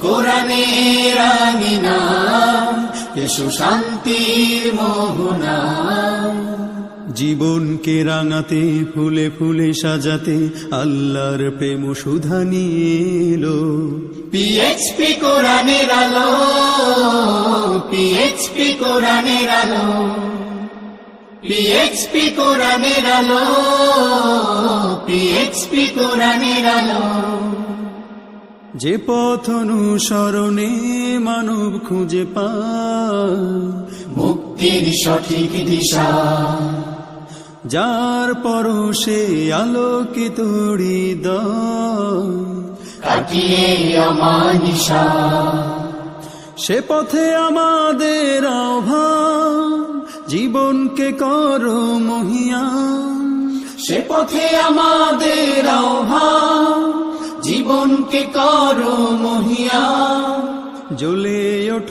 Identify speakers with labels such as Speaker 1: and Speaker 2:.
Speaker 1: কোরআনের আঙিনা, এসো শান্তির মোহনা।
Speaker 2: জীবনকে রাঙাতে ফুলে ফুলে সাজাতে আল্লাহর প্রেম সুধা নিয়ে এলো।
Speaker 1: পিএইচপি কোরআনের আলো, পিএইচপি কোরআনের আলো, পিএইচপি কোরআনের আলো, পিএইচপি কোরআনের আলো।
Speaker 2: যে পথ অনুসরণে মানব খুঁজে পায়
Speaker 1: মুক্তির সঠিক দিশা,
Speaker 2: যার পরশে আলোকিত হৃদয়
Speaker 1: কাটিয়ে অমানিশা।
Speaker 2: সে পথে আমাদের আহ্বান, জীবনকে করো মহিয়ান।
Speaker 1: সে পথে আমাদের আহ্বান, জীবনকে করো মহিয়ান।
Speaker 2: জ্বলে ওঠো